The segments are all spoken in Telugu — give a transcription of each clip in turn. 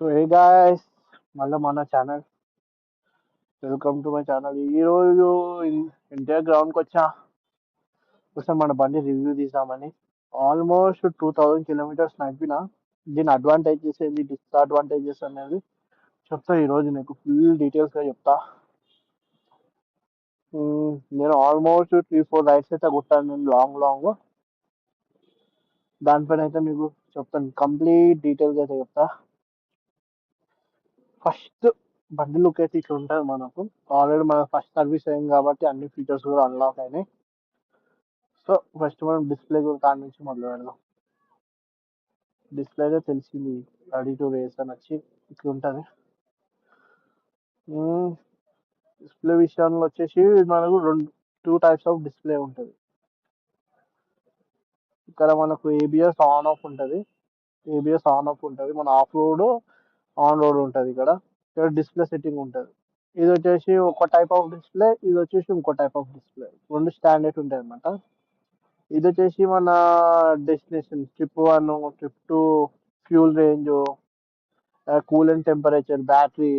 సో హే గాయ్స్, మళ్ళీ మన channel, welcome to my channel. ఈరోజు ఇండియా గ్రౌండ్కి వచ్చా. ఒకసారి మన బండి రివ్యూ తీసామని. ఆల్మోస్ట్ 2000 కిలోమీటర్స్ నడిపిన. దీని అడ్వాంటేజెస్ ఏంటి, డిస్అడ్వాంటేజెస్ అనేది చెప్తా ఈరోజు నీకు ఫుల్ డీటెయిల్స్గా చెప్తా. నేను ఆల్మోస్ట్ 3-4 రైడ్స్ అయితే కొట్టాను నేను, లాంగ్ లాంగ్. దానిపైన అయితే మీకు చెప్తాను, కంప్లీట్ డీటెయిల్గా అయితే చెప్తా. ఫస్ట్ బండి లుక్ అయితే ఇట్లా ఉంటుంది మనకు. ఆల్రెడీ మన ఫస్ట్ సర్వీస్ అయింది కాబట్టి అన్ని ఫీచర్స్ కూడా అన్లాక్ అయినాయి. సో ఫస్ట్ మనం డిస్ప్లే దాని నుంచి మొదలు పెడదాం. డిస్ప్లే అయితే తెలిసింది, రెడీ టు రేస్ అని వచ్చి ఇట్లా ఉంటుంది. డిస్ప్లే విషయంలో వచ్చేసి మనకు టూ టైప్స్ ఆఫ్ డిస్ప్లే ఉంటుంది. ఇక్కడ మనకు ఏబిఎస్ ఆన్ ఆఫ్ ఉంటుంది. మన ఆఫ్ రోడ్, ఆన్ రోడ్ ఉంటుంది. ఇక్కడ డిస్ప్లే సెట్టింగ్ ఉంటుంది. ఇది వచ్చేసి ఒక టైప్ ఆఫ్ డిస్ప్లే, ఇది వచ్చేసి ఇంకో టైప్ ఆఫ్ డిస్ప్లే. రెండు స్టాండర్డ్ ఉంటాయి అనమాట. ఇది వచ్చేసి మన destination, trip 1, trip 2, fuel range, coolant temperature, battery,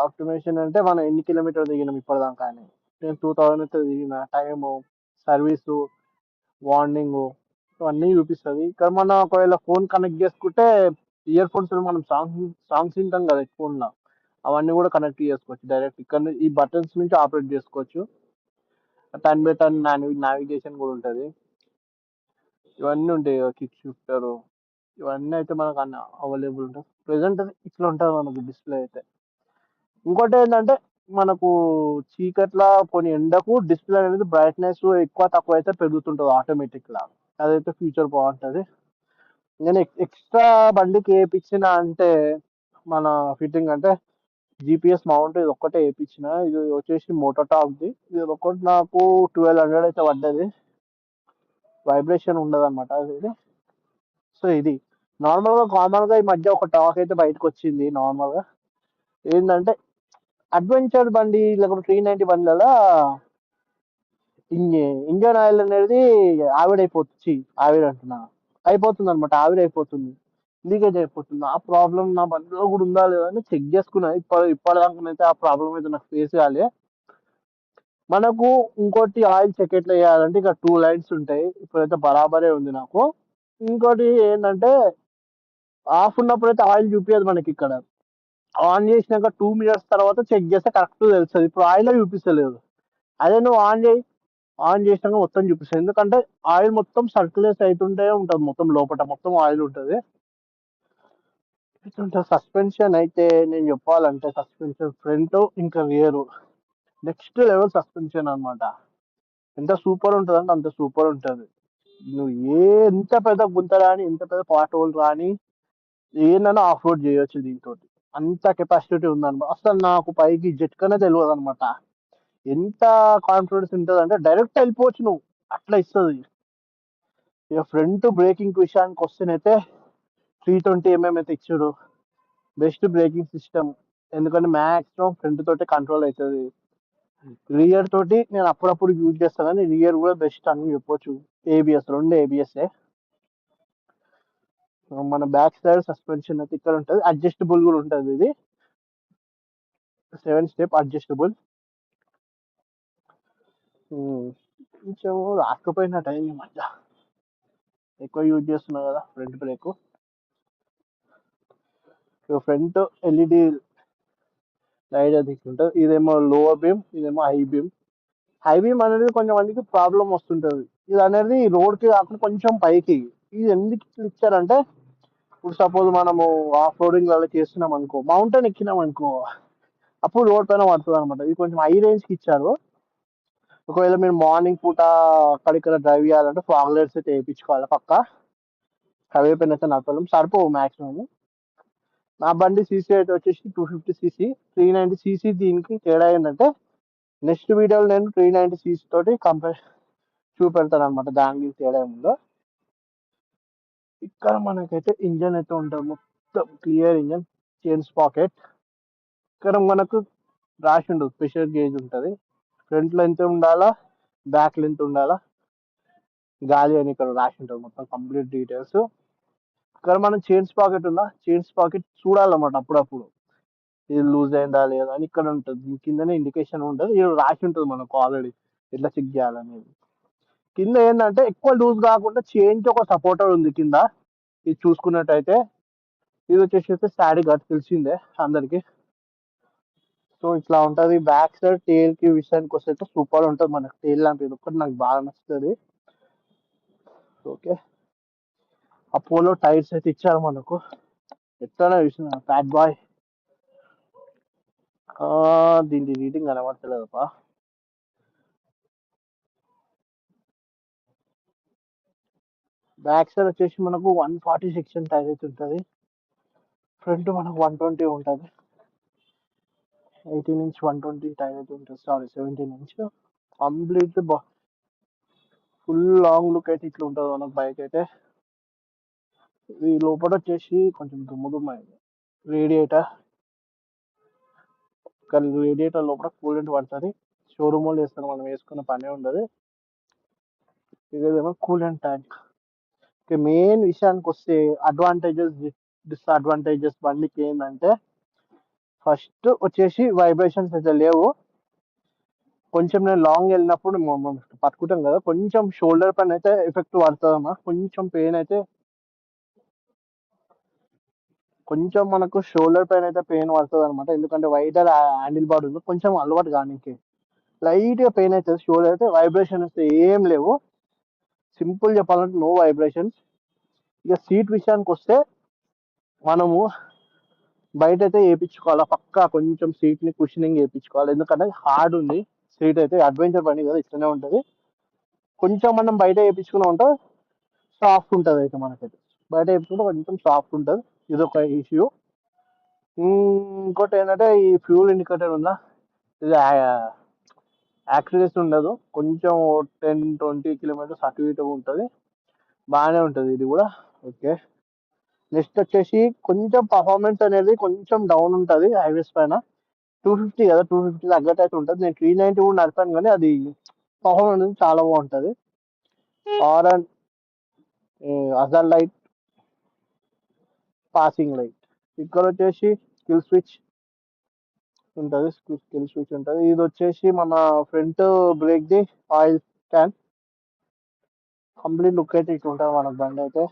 ఆప్టిమేషన్ అంటే మనం ఎన్ని కిలోమీటర్ దిగినాం ఇప్పటిదాకా అని. నేను 2000 అయితే దిగిన, టైము, సర్వీసు, వార్నింగ్, ఇవన్నీ చూపిస్తుంది. ఇక్కడ మనం ఒకవేళ ఫోన్ కనెక్ట్ చేసుకుంటే ఇయర్ ఫోన్స్ మనం సాంగ్స్ వింటాం కదా ఫోన్లో, అవన్నీ కూడా కనెక్ట్ చేసుకోవచ్చు డైరెక్ట్. ఇక్కడ ఈ బటన్స్ నుంచి ఆపరేట్ చేసుకోవచ్చు. 10x10 నావిగేషన్ కూడా ఉంటుంది. ఇవన్నీ ఉంటాయి, కిక్ షిఫ్టర్, ఇవన్నీ అయితే మనకు అన్ని అవైలబుల్ ఉంటాయి. ప్రెసెంట్ ఇట్లా ఉంటుంది మనకు డిస్ప్లే అయితే. ఇంకోటి ఏంటంటే మనకు చీకట్ల కొన్ని ఎండకు డిస్ప్లే అనేది బ్రైట్నెస్ ఎక్కువ తక్కువ అయితే పెరుగుతుంటుంది ఆటోమేటిక్గా. అదైతే ఫ్యూచర్ బాగుంటుంది. నేను ఎక్స్ట్రా బండికి వేయించిన అంటే మన ఫిట్టింగ్ అంటే జిపిఎస్ మౌంట్ ఇది ఒక్కటే వేయించిన. ఇది వచ్చేసి మోటోటాక్ది. ఇది ఒకటి నాకు 1200 అయితే పడ్డది. వైబ్రేషన్ ఉండదు అనమాట అది. సో ఇది నార్మల్గా కామన్గా ఈ మధ్య ఒక టాక్ అయితే బయటకు వచ్చింది. నార్మల్గా ఏంటంటే అడ్వెంచర్ బండి లేకపోతే 390 బండ్లలో ఇంజన్ ఆయిల్ అనేది ఆవిడైపోతుంది. ఆవిడ అంటున్నా, అయిపోతుంది అనమాట, ఆవిడైపోతుంది, లీకేజ్ అయిపోతుంది. ఆ ప్రాబ్లం నా బండిలో కూడా ఉందా లేదా అని చెక్ చేసుకున్నా. ఇప్పటిదాకానైతే ఆ ప్రాబ్లం అయితే నాకు ఫేస్ కాలే. మనకు ఇంకోటి ఆయిల్ చెక్ ఎట్లా చేయాలంటే ఇక 2 లైన్స్ ఉంటాయి. ఇప్పుడైతే బరాబరే ఉంది నాకు. ఇంకోటి ఏంటంటే ఆఫ్ ఉన్నప్పుడు అయితే ఆయిల్ చూపించదు మనకి. ఇక్కడ ఆన్ చేసినాక 2 మినిట్స్ తర్వాత చెక్ చేస్తే కరెక్ట్ తెలుస్తుంది. ఇప్పుడు ఆయిల్ చూపిస్తలేదు. అదే నువ్వు ఆన్ చేసినాక మొత్తం చూపిస్తుంది. ఎందుకంటే ఆయిల్ మొత్తం సర్క్యులేట్ అవుతుంటే ఉంటుంది, మొత్తం లోపల మొత్తం ఆయిల్ ఉంటుంది. సస్పెన్షన్ అయితే నేను చెప్పాలంటే సస్పెన్షన్ ఫ్రంట్ ఇంకా రియర్ నెక్స్ట్ లెవెల్ సస్పెన్షన్ అనమాట. ఎంత సూపర్ ఉంటుంది అంటే అంత సూపర్ ఉంటుంది. నువ్వు ఎంత పెద్ద గుంత రాని, ఎంత పెద్ద పాట్ హోల్ రాని, ఏందన్నా ఆఫ్ రోడ్ చేయొచ్చు దీంతో. అంత కెపాసిటీ ఉందన్నమాట. అసలు నాకు పైకి జట్కనే తెలియదు అనమాట. ఎంత కాన్ఫిడెన్స్ ఉంటుంది అంటే డైరెక్ట్ వెళ్ళిపోవచ్చు నువ్వు, అట్లా ఇస్తుంది. ఇక ఫ్రంట్ బ్రేకింగ్ విషయానికి వస్తేనైతే 320 mm అయితే ఇచ్చాడు. బెస్ట్ బ్రేకింగ్ సిస్టమ్, ఎందుకంటే మ్యాక్సిమం ఫ్రంట్ తోటి కంట్రోల్ అవుతుంది. రియర్ తోటి నేను అప్పుడప్పుడు యూజ్ చేస్తాను, కానీ రియర్ కూడా బెస్ట్ అని చెప్పొచ్చు. ఏబిఎస్, రెండు ఏబిఎస్ఏ. మన బ్యాక్ సైడ్ సస్పెన్షన్ అయితే ఇక్కడ ఉంటుంది, అడ్జస్టబుల్ కూడా ఉంటుంది. ఇది 7 స్టెప్ అడ్జస్టబుల్. కొంచెం రాకపోయిన టైం ఈ మధ్య ఎక్కువ యూజ్ చేస్తున్నా కదా front brake. Front LED light అది ఉంటుంది. ఇదేమో లోవర్ బీమ్, ఇదేమో హై బీమ్. హై బీమ్ అనేది కొంచెం మందికి ప్రాబ్లం వస్తుంటుంది. ఇది అనేది రోడ్కి కాకుండా కొంచెం పైకి. ఇది ఎందుకు ఇట్లా ఇచ్చారంటే ఇప్పుడు సపోజ్ మనము ఆఫ్ రోడింగ్ అలా చేస్తున్నాం అనుకో, మౌంటైన్ ఎక్కినాం అనుకో, అప్పుడు రోడ్ పైన పడుతుంది అనమాట. ఇది కొంచెం హై రేంజ్కి ఇచ్చారు. ఒకవేళ మీరు మార్నింగ్ పూట అక్కడిక్కడ డ్రైవ్ చేయాలంటే ఫాగ్ లైట్స్ అయితే వేయించుకోవాలి పక్క. హైవే పైన అయితే నడపలేం, సరిపోవు మ్యాక్సిమం. నా బండి సీసీ అయితే వచ్చేసి 250cc. 390cc దీనికి తేడా ఏంటంటే నెక్స్ట్ వీడియోలో నేను 390cc తోటి కంపేర్ చూపెడతాను అనమాట, దానికి తేడా ఏముందో. ఇక్కడ మనకైతే ఇంజన్ అయితే ఉంటుంది, మొత్తం క్లియర్ ఇంజన్, చైన్ స్పాకెట్. ఇక్కడ మనకు రాసి ఉండదు, ప్రెషర్ గేజ్ ఉంటుంది. ఫ్రంట్ లో ఎంత ఉండాలా, బ్యాక్ లో ఎంత ఉండాలా, గాలి అని ఇక్కడ రాసి ఉంటుంది, మొత్తం కంప్లీట్ డీటెయిల్స్. కానీ మనం చైన్ స్పాకెట్ ఉందా, చైన్ స్పాకెట్ చూడాలన్నమాట అప్పుడప్పుడు, ఇది లూజ్ అయిందా లేదా అని. ఇక్కడ ఉంటుంది కిందనే ఇండికేషన్ ఉంటుంది, ఇది రాసి ఉంటుంది మనకు ఆల్రెడీ ఎట్లా చెక్ చేయాలనేది. కింద ఏంటంటే ఎక్కువ లూజ్ కాకుండా చైన్కి ఒక సపోర్టర్ ఉంది కింద, ఇది చూసుకున్నట్టయితే. ఇది వచ్చేసి స్టాటిక్ అది తెలిసిందే అందరికి. సో ఇట్లా ఉంటది. బ్యాక్ సైడ్ టైల్ కి విషయానికి వస్తే సూపర్ ఉంటుంది మనకి. టైల్ ల్యాంప్ ఇది ఒక్కటి నాకు బాగా నచ్చుతుంది. ఓకే, అపోలో టైర్స్ అయితే ఇచ్చారు మనకు. ఎట్లా చూసిన ఫ్యాట్ బాయ్. దీని రీడింగ్ కనబడతలేదప్పా. బ్యాక్ సైడ్ వచ్చేసి మనకు 140 సెక్షన్ టైర్ అయితే ఉంటుంది. ఫ్రంట్ మనకు 120 ఉంటుంది. 18 ఇంచ్ 120 టైర్ అయితే ఉంటుంది. Sorry 17 inch. Complete full long look అయితే ఇట్లా ఉంటుంది మనకు బైక్ అయితే. ఈ లోపల వచ్చేసి కొంచెం దుమ్ము దుమ్ము అయింది. రేడియేటర్, కానీ రేడియేటర్ లోపల కూలెంట్ పడుతుంది. షోరూమ్ వాళ్ళు వేస్తారు, మనం వేసుకున్న పనే ఉండదు. ఇదేమో కూలెంట్ ట్యాంక్. మెయిన్ విషయానికి వస్తే అడ్వాంటేజెస్ డిస్అడ్వాంటేజెస్ బండికి ఏంటంటే, ఫస్ట్ వచ్చేసి వైబ్రేషన్స్ అయితే లేవు. కొంచెం నేను లాంగ్ వెళ్ళినప్పుడు పట్టుకుంటాం కదా, కొంచెం షోల్డర్ పైన అయితే ఎఫెక్ట్ పడుతుందమ్మా. కొంచెం పెయిన్ అయితే, కొంచెం మనకు షోల్డర్ పైన అయితే పెయిన్ పడుతుంది అనమాట. ఎందుకంటే వైడర్ హ్యాండిల్ బార్ ఉంది, కొంచెం అలవాటు కానీ లైట్ గా పెయిన్ అవుతుంది. షోల్డర్ అయితే వైబ్రేషన్ అయితే ఏం లేవు. సింపుల్ చెప్పాలంటే నో వైబ్రేషన్స్. ఇక సీట్ విషయానికి వస్తే మనము బయట అయితే వేయించుకోవాలా పక్కా. కొంచెం సీట్ ని కుషనింగ్ వేయించుకోవాలి, ఎందుకంటే హార్డ్ ఉంది సీట్ అయితే. అడ్వెంచర్ బండి కదా, ఇట్లనే ఉంటుంది. కొంచెం మనం బయట వేయించుకున్నా ఉంటే సాఫ్ట్ ఉంటుంది. అయితే మనకైతే బయట వేయించుకుంటే కొంచెం సాఫ్ట్ ఉంటుంది. ఇది ఒక ఇష్యూ. ఇంకోటి ఏంటంటే ఈ ఫ్యూల్ ఇండికేటర్ ఉందా, ఇది యాక్సిడెంట్స్ ఉండదు. కొంచెం 10-20 కిలోమీటర్స్ అటు ఇటు ఉంటుంది, బాగానే ఉంటుంది ఇది కూడా. ఓకే, నెక్స్ట్ వచ్చేసి కొంచెం పర్ఫార్మెన్స్ అనేది కొంచెం డౌన్ ఉంటుంది హైవేస్ పైన. 250 కదా, 250 తగ్గట్టు అయితే ఉంటుంది. నేను 390 కూడా నడిపాను, కానీ అది పర్ఫార్మెన్స్ చాలా బాగుంటుంది. ఆర్ and hazard light, passing light. ఇక్కడ వచ్చేసి స్కిల్ స్విచ్ ఉంటుంది, స్కిల్ స్విచ్ ఉంటుంది. ఇది వచ్చేసి మన front brake the oil can. Complete look అయితే ఇట్లా ఉంటుంది మన బండి అయితే.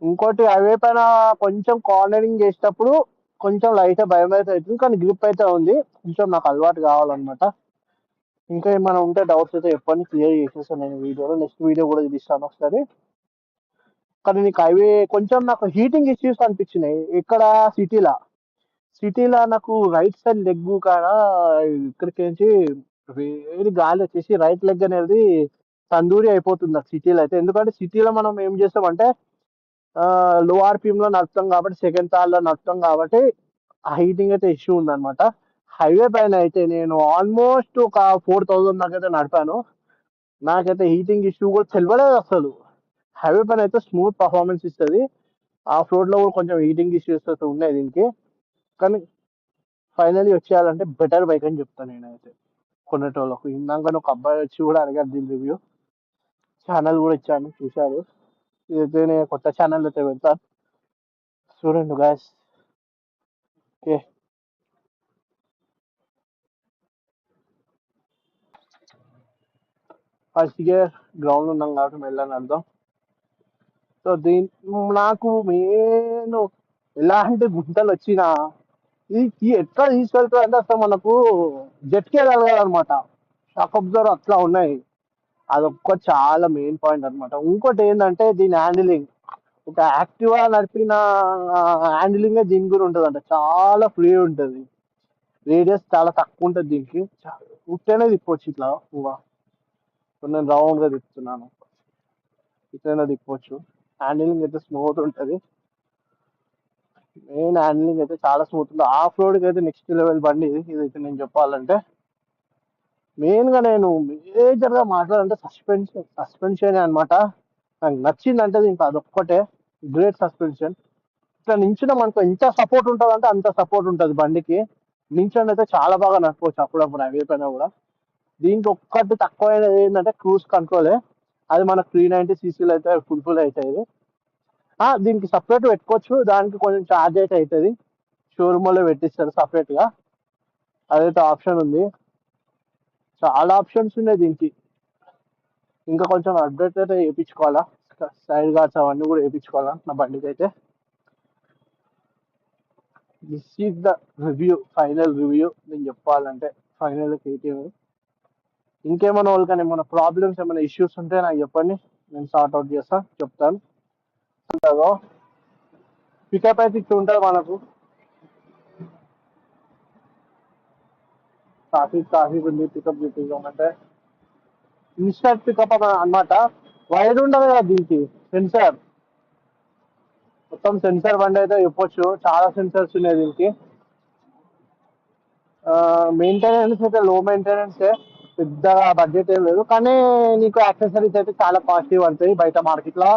ఇంకోటి హైవే పైన కొంచెం కార్నరింగ్ చేసేటప్పుడు కొంచెం లైట్ భయం అయితే అవుతుంది, కానీ గ్రిప్ అయితే ఉంది. కొంచెం నాకు అలవాటు కావాలన్నమాట. ఇంకా ఏమైనా ఉంటే డౌట్స్ అయితే ఎప్పటిని క్లియర్ చేసేస్తాను నేను వీడియోలో. నెక్స్ట్ వీడియో కూడా తీస్తాను ఒకసారి. కానీ నీకు హైవే కొంచెం నాకు హీటింగ్ ఇష్యూస్ అనిపించినాయి. ఇక్కడ సిటీలో నాకు రైట్ సైడ్ లెగ్ కాడ ఇక్కడికి నుంచి వేడి గాలి వచ్చేసి రైట్ లెగ్ అనేది తందూరి అయిపోతుంది నాకు సిటీలో అయితే. ఎందుకంటే సిటీలో మనం ఏం చేస్తామంటే లో ఆర్పిఎం లో నడుపుతాం కాబట్టి, సెకండ్ థార్ లో నడుపుతాం కాబట్టి ఆ హీటింగ్ అయితే ఇష్యూ ఉందన్నమాట. హైవే పైన అయితే నేను ఆల్మోస్ట్ ఒక 4000 దాకైతే నడిపాను, నాకైతే హీటింగ్ ఇష్యూ కూడా తెలియలేదు అసలు. హైవే పైన అయితే స్మూత్ పర్ఫార్మెన్స్ ఇస్తుంది. ఆఫ్ రోడ్ లో కూడా కొంచెం హీటింగ్ ఇష్యూస్ అయితే ఉన్నాయి దీనికి. కానీ ఫైనలీ వచ్చేయాలంటే బెటర్ బైక్ అని చెప్తాను నేనైతే కొనేటోళ్ళకు. ఇందాక ఒక అబ్బాయి వచ్చి కూడా అడిగారు దీని రివ్యూ, ఛానల్ కూడా ఇచ్చాను చూశారు. ఇదైతే నేను కొత్త ఛానల్ అయితే వెళ్తాను, చూడండి guys. Okay, first gear ground ఉన్నాం కాబట్టి వెళ్ళని అర్థం. సో నాకు మెయిన్ ఎలాంటి గుంటలు వచ్చినా ఇది ఎట్లా తీసుకెళ్తుంది అంటే అసలు మనకు జట్కే కలగాలన్నమాట. షాక్ అబ్జర్వ్ అట్లా ఉన్నాయి, అదొక్క చాలా మెయిన్ పాయింట్ అనమాట. ఇంకోటి ఏంటంటే దీని హ్యాండిలింగ్. ఒక యాక్టివా నడిపిన హ్యాండిలింగ్ దీని కూడా ఉంటుంది అంట, చాలా ఫ్రీ ఉంటుంది. రేడియస్ చాలా తక్కువ ఉంటుంది దీనికి, ఉట్టేనే తిప్పవచ్చు ఇట్లా. నేను రౌండ్ గా తిప్పుతున్నాను, ఇట్లైనా తిప్పవచ్చు. హ్యాండిలింగ్ అయితే స్మూత్ ఉంటుంది. మెయిన్ హ్యాండిలింగ్ అయితే చాలా స్మూత్ ఉంది. ఆఫ్ రోడ్కి అయితే నెక్స్ట్ లెవెల్ బండి ఇది. ఇదైతే నేను చెప్పాలంటే మెయిన్ గా నేను మేజర్ గా మాట్లాడాలంటే సస్పెన్షన్ అనమాట. నాకు నచ్చిందంటే దీనికి అదొక్కటే, గ్రేట్ సస్పెన్షన్. ఇట్లా నించున్న మనకు ఎంత సపోర్ట్ ఉంటుంది అంటే అంత సపోర్ట్ ఉంటుంది బండికి. నించొని అయితే చాలా బాగా నడుపుకోవచ్చు అప్పుడప్పుడు హైవే పైన కూడా. దీనికి ఒక్కటి తక్కువైనది ఏంటంటే క్రూజ్ కంట్రోలే. అది మనకు 390 సీసీలో అయితే ఫుల్ఫిల్ అవుతాయి. దీనికి సపరేట్ పెట్టుకోవచ్చు, దానికి కొంచెం ఛార్జ్ అయితే అవుతుంది. షోరూమ్లో పెట్టిస్తారు సపరేట్గా, అదైతే ఆప్షన్ ఉంది. చాలా ఆప్షన్స్ ఉన్నాయి దీనికి. ఇంకా కొంచెం అప్డేట్ అయితే వేయించుకోవాలా, సైడ్ గార్డ్స్ అవన్నీ కూడా వేయించుకోవాలా నా బండికి అయితే. This is the review, final review నేను చెప్పాలంటే. ఫైనల్ కేటీఎం ఇంకేమైనా వాళ్ళకని ఏమైనా ప్రాబ్లమ్స్ ఏమైనా ఇష్యూస్ ఉంటే నాకు చెప్పండి, నేను సార్ట్ అవుట్ చేస్తా, చెప్తాను. పికప్ అయితే ఇట్లా ఉంటుంది మనకు. ట్రాఫిక్ ఉంది, పికప్ చూపించామంటే ఇన్స్టాంట్ పికప్ అన్నమాట. వైడ్ ఉండదు కదా దీనికి, సెన్సార్, మొత్తం సెన్సార్ బండి అయితే చెప్పొచ్చు. చాలా సెన్సార్స్ ఉన్నాయి దీనికి. మెయింటెనెన్స్ అయితే లో మెయింటెనెన్స్, పెద్దగా బడ్జెట్ ఏం లేదు, కానీ నీకు యాక్సెసరీస్ అయితే చాలా కాస్ట్లీ పడతాయి బయట మార్కెట్లో.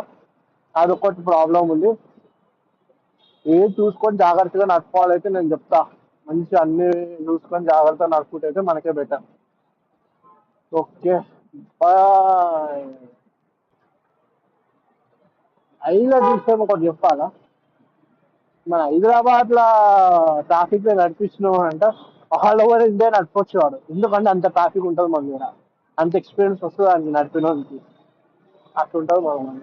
అదొకటి ప్రాబ్లం ఉంది. ఏది చూసుకొని జాగ్రత్తగా నడుపుకోవాలైతే నేను చెప్తా. మంచి అన్ని చూసుకొని జాగ్రత్తగా నడుపుకుంటే అయితే మనకే బెటర్. Okay, bye. ఐదులో చూస్తే ఒకటి చెప్పాలా, మన హైదరాబాద్ లో ట్రాఫిక్ లో నడిపిస్తున్నావు అంటే ఆల్ ఓవర్ ఇండియా నడిపొచ్చు వాడు, ఎందుకంటే అంత ట్రాఫిక్ ఉంటుంది మన దగ్గర, అంత ఎక్స్పీరియన్స్ వస్తుంది అని నడిపినోనికి. అట్లుంటుంది మనం.